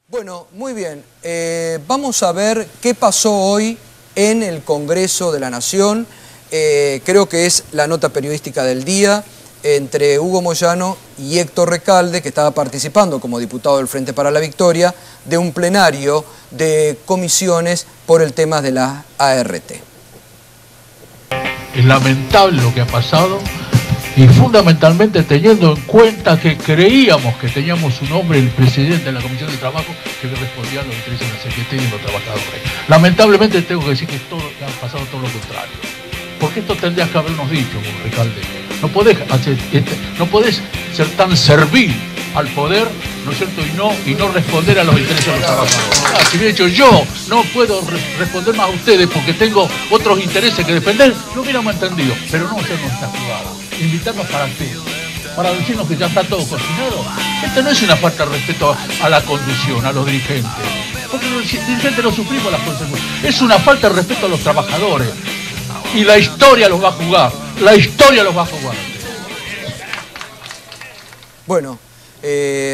Bueno, muy bien. Vamos a ver qué pasó hoy en el Congreso de la Nación. Creo que es la nota periodística del día entre Hugo Moyano y Héctor Recalde, que estaba participando como diputado del Frente para la Victoria, de un plenario de comisiones por el tema de la ART. Es lamentable lo que ha pasado y fundamentalmente teniendo en cuenta que creíamos que teníamos un hombre, el presidente de la Comisión de Trabajo, que le respondía a los intereses de la Secretaría y de los trabajadores. Lamentablemente tengo que decir que ha pasado todo lo contrario. Porque esto tendrías que habernos dicho, Recalde. No podés ser tan servil al poder, ¿no es cierto?, y no responder a los intereses de los trabajadores. Si hubiera dicho yo no puedo responder más a ustedes porque tengo otros intereses que defender, lo hubiéramos entendido. Pero no hacernos esta jugada. Invitarnos para qué, para decirnos que ya está todo cocinado. Esto no es una falta de respeto a la conducción, a los dirigentes. Porque los dirigentes no sufrimos las consecuencias. Es una falta de respeto a los trabajadores. Y la historia los va a jugar. La historia los va a jugar. Bueno,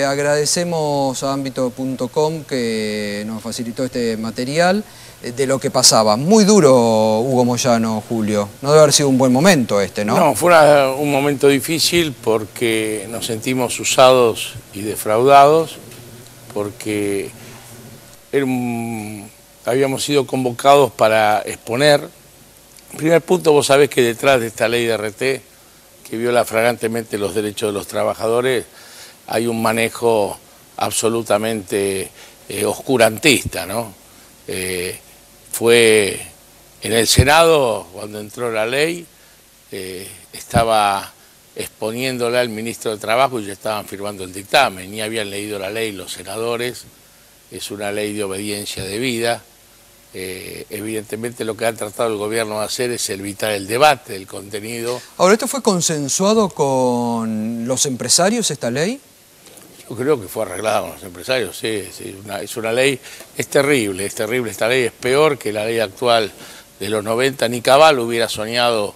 agradecemos a Ámbito.com que nos facilitó este material de lo que pasaba. Muy duro, Hugo Moyano, Julio. No debe haber sido un buen momento este, ¿no? No, fue un momento difícil porque nos sentimos usados y defraudados, porque habíamos sido convocados para exponer. Primer punto, vos sabés que detrás de esta ley de RT, que viola flagrantemente los derechos de los trabajadores, hay un manejo absolutamente oscurantista, ¿no? Fue en el Senado, cuando entró la ley, estaba exponiéndola el ministro de Trabajo y ya estaban firmando el dictamen, ni habían leído la ley los senadores. Es una ley de obediencia debida. Evidentemente lo que ha tratado el gobierno de hacer es evitar el debate del contenido. Ahora, ¿esto fue consensuado con los empresarios, esta ley? Yo creo que fue arreglada con los empresarios, sí, es una ley, es terrible esta ley, es peor que la ley actual de los 90, ni Cabal hubiera soñado.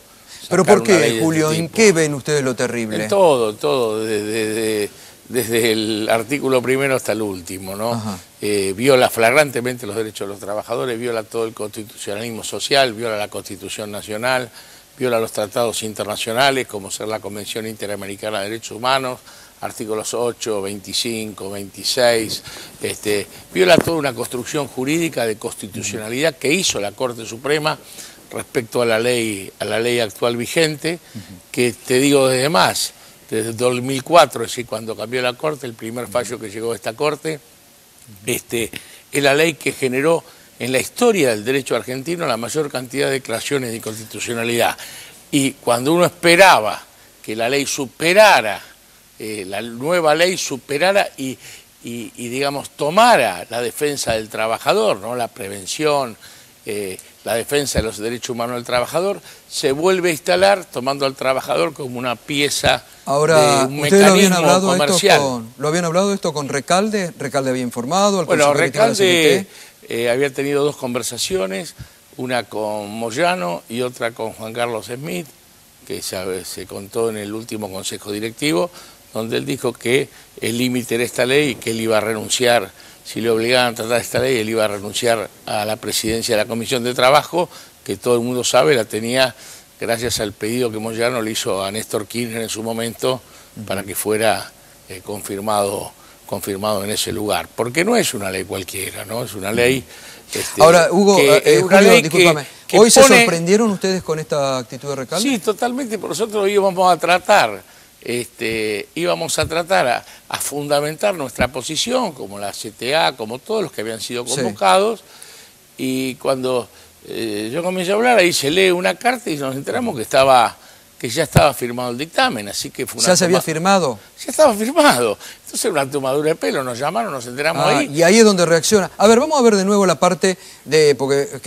¿Pero por qué, Julio? ¿En qué ven ustedes lo terrible? En todo, desde el artículo primero hasta el último, ¿no? Viola flagrantemente los derechos de los trabajadores, viola todo el constitucionalismo social, viola la Constitución Nacional, viola los tratados internacionales, como ser la Convención Interamericana de Derechos Humanos, artículos 8, 25, 26, viola toda una construcción jurídica de constitucionalidad que hizo la Corte Suprema respecto a la ley actual vigente, que te digo desde más, desde 2004, es decir, cuando cambió la Corte, el primer fallo que llegó a esta Corte, es la ley que generó en la historia del derecho argentino la mayor cantidad de declaraciones de inconstitucionalidad. Y cuando uno esperaba que la ley superara, la nueva ley superara y digamos, tomara la defensa del trabajador, ¿no?, la prevención, la defensa de los derechos humanos del trabajador, se vuelve a instalar tomando al trabajador como una pieza de un mecanismo comercial. ¿Lo habían hablado esto con Recalde? ¿Recalde había informado? Bueno, Recalde había tenido dos conversaciones, una con Moyano y otra con Juan Carlos Smith, que se contó en el último Consejo Directivo, donde él dijo que el límite era esta ley y que él iba a renunciar. Si le obligaban a tratar esta ley, él iba a renunciar a la presidencia de la Comisión de Trabajo, que todo el mundo sabe, la tenía gracias al pedido que Moyano le hizo a Néstor Kirchner en su momento para que fuera confirmado en ese lugar. Porque no es una ley cualquiera, ¿no? Es una ley... Ahora, Hugo, Julio, discúlpame, ¿hoy se sorprendieron ustedes con esta actitud de Recalde? Sí, totalmente, por nosotros íbamos a tratar... a fundamentar nuestra posición, como la CTA, como todos los que habían sido convocados, y cuando yo comencé a hablar, ahí se lee una carta y nos enteramos que ya estaba firmado el dictamen, así que fue una... ¿Ya se había firmado? Ya estaba firmado, entonces era una tomadura de pelo, nos llamaron, nos enteramos ahí. Y ahí es donde reacciona. A ver, vamos a ver de nuevo la parte de... Porque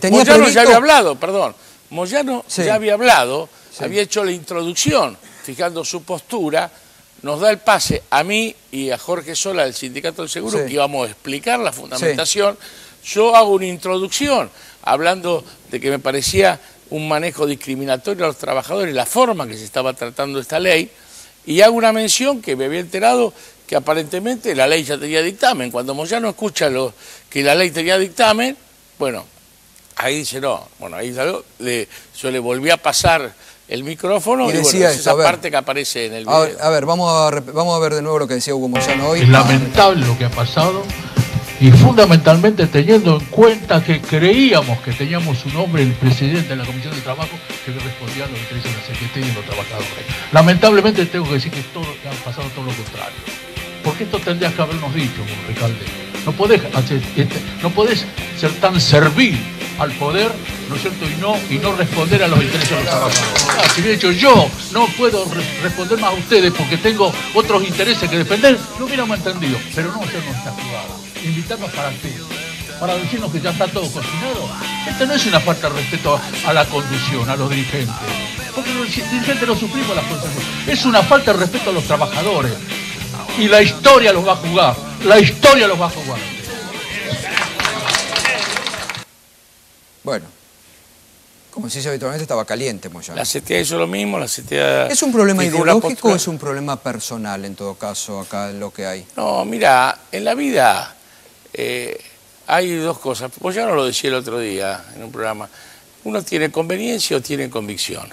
tenía Moyano previsto... ya había hablado, perdón, Moyano ya había hablado, había hecho la introducción, fijando su postura, nos da el pase a mí y a Jorge Sola del Sindicato del Seguro, que íbamos a explicar la fundamentación. Yo hago una introducción hablando de que me parecía un manejo discriminatorio a los trabajadores, la forma que se estaba tratando esta ley, y hago una mención que me había enterado que aparentemente la ley ya tenía dictamen. Cuando Moyano escucha que la ley tenía dictamen, bueno, ahí dice no. Bueno, ahí yo le volví a pasar el micrófono y decía bueno, es esto, esa parte que aparece en el video. A ver, vamos a ver de nuevo lo que decía Hugo Moyano hoy. Es lamentable lo que ha pasado y fundamentalmente teniendo en cuenta que creíamos que teníamos un hombre, el presidente de la Comisión de Trabajo, que respondía a los intereses de la CGT y de los trabajadores. Lamentablemente tengo que decir que ha pasado todo lo contrario. Porque esto tendrías que habernos dicho, Recalde. No podés ser tan servil al poder, ¿no es cierto?, y no responder a los intereses de los trabajadores. Si hubiera dicho yo no puedo responder más a ustedes porque tengo otros intereses que defender, no hubiéramos entendido. Pero no hacernos esta jugada, invitarnos para qué, para decirnos que ya está todo cocinado. Esto no es una falta de respeto a la conducción, a los dirigentes, porque los dirigentes no sufrimos las consecuencias. Es una falta de respeto a los trabajadores. Y la historia los va a jugar, la historia los va a jugar. Bueno, como se dice habitualmente, estaba caliente Moyano. La CTA hizo lo mismo, la CTA... ¿Es un problema ideológico o es un problema personal, en todo caso, acá lo que hay? No, mira, en la vida hay dos cosas. Moyano lo decía el otro día en un programa. Uno tiene conveniencia o tiene convicción.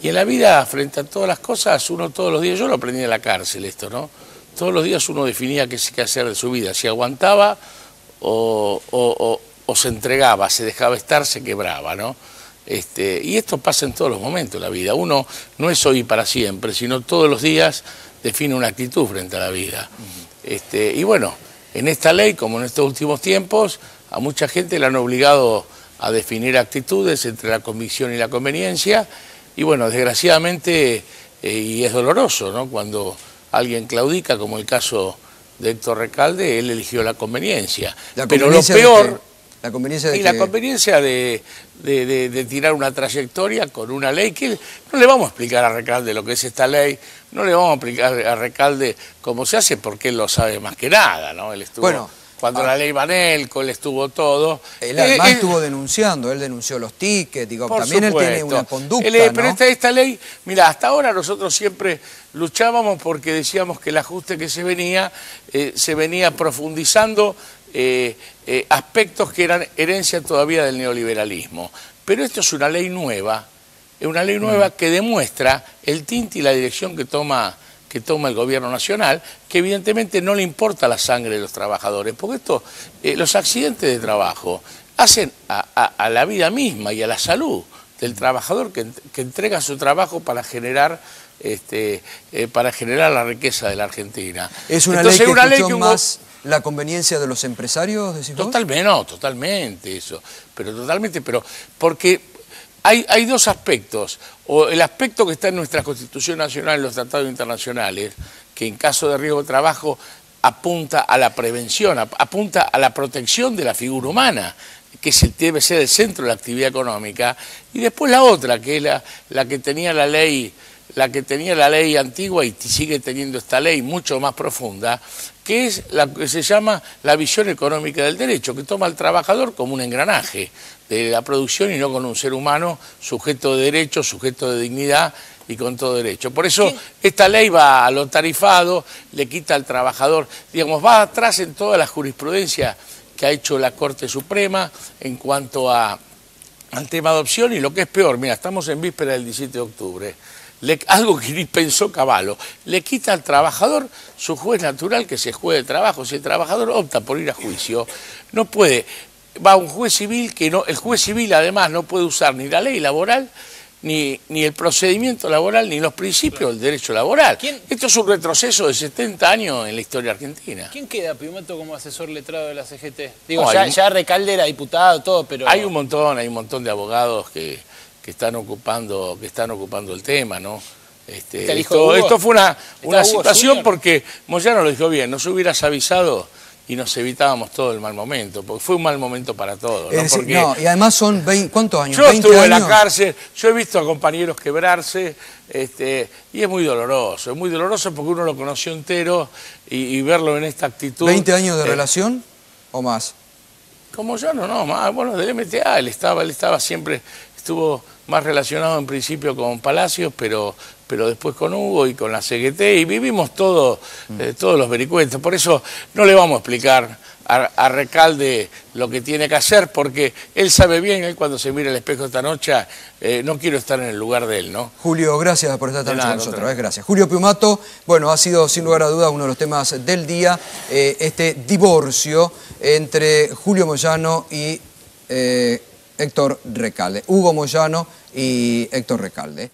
Y en la vida, frente a todas las cosas, uno todos los días, yo lo aprendí en la cárcel esto, ¿no? Todos los días uno definía qué hacer de su vida, si aguantaba o se entregaba, se dejaba estar, se quebraba, ¿no? Y esto pasa en todos los momentos de la vida. Uno no es hoy para siempre, sino todos los días define una actitud frente a la vida. Y bueno, en esta ley, como en estos últimos tiempos, a mucha gente le han obligado a definir actitudes entre la convicción y la conveniencia. Y bueno, desgraciadamente, y es doloroso, ¿no?, cuando alguien claudica, como el caso de Héctor Recalde, él eligió la conveniencia. Pero lo peor... ¿La conveniencia de la conveniencia de tirar una trayectoria con una ley que no le vamos a explicar a Recalde lo que es esta ley, no le vamos a explicar a Recalde cómo se hace, porque él lo sabe más que nada, ¿no? Él estuvo... Bueno, cuando la ley Banelco, él estuvo todo. Él además estuvo denunciando, él denunció los tickets, digo, también supuesto. Él tiene una conducta, ¿no? Pero esta ley, mira, hasta ahora nosotros siempre luchábamos porque decíamos que el ajuste que se venía profundizando aspectos que eran herencia todavía del neoliberalismo. Pero esto es una ley nueva, que demuestra el tinte y la dirección que toma el gobierno nacional, que evidentemente no le importa la sangre de los trabajadores, porque los accidentes de trabajo hacen a la vida misma y a la salud del trabajador que entrega su trabajo para generar la riqueza de la Argentina. ¿Es una ley que más la conveniencia de los empresarios, decís vos? Totalmente, no, totalmente eso, pero porque hay dos aspectos, o el aspecto que está en nuestra Constitución Nacional y los tratados internacionales, que en caso de riesgo de trabajo apunta a la prevención, apunta a la protección de la figura humana, que debe ser el centro de la actividad económica, y después la otra, que es la que tenía la ley antigua y sigue teniendo esta ley mucho más profunda, que es la que se llama la visión económica del derecho, que toma al trabajador como un engranaje de la producción y no con un ser humano sujeto de derechos, sujeto de dignidad y con todo derecho. Por eso esta ley va a lo tarifado, le quita al trabajador, digamos, va atrás en toda la jurisprudencia que ha hecho la Corte Suprema en cuanto al tema de adopción, y lo que es peor, mira, estamos en víspera del 17 de octubre, algo que ni pensó Cavallo, le quita al trabajador su juez natural, que es el juez de trabajo. Si el trabajador opta por ir a juicio, no puede, va a un juez civil, el juez civil además no puede usar ni la ley laboral, ni el procedimiento laboral, ni los principios del derecho laboral. Esto es un retroceso de 70 años en la historia argentina. ¿Quién queda, Piumato, como asesor letrado de la CGT? Digo, no, ya Recalde era diputado, todo, pero... Hay un montón de abogados que están ocupando el tema, ¿no? Esto fue una situación porque Moyano lo dijo bien, nos hubieras avisado y nos evitábamos todo el mal momento, porque fue un mal momento para todos, ¿no? Porque y además son 20, ¿cuántos años? Yo estuve en la cárcel, yo he visto a compañeros quebrarse, y es muy doloroso porque uno lo conoció entero y verlo en esta actitud. ¿20 años de relación o más? Como yo no, más, bueno, del MTA, él estaba siempre, estuvo más relacionado en principio con Palacios, pero pero después con Hugo y con la CGT, y vivimos todos los vericuentos. Por eso no le vamos a explicar a Recalde lo que tiene que hacer, porque él sabe bien, él cuando se mira al espejo esta noche, no quiero estar en el lugar de él, ¿no? Julio, gracias por estar esta noche con nosotros, gracias. Julio Piumato, bueno, ha sido sin lugar a dudas uno de los temas del día, este divorcio entre Julio Moyano y Héctor Recalde, Hugo Moyano y Héctor Recalde.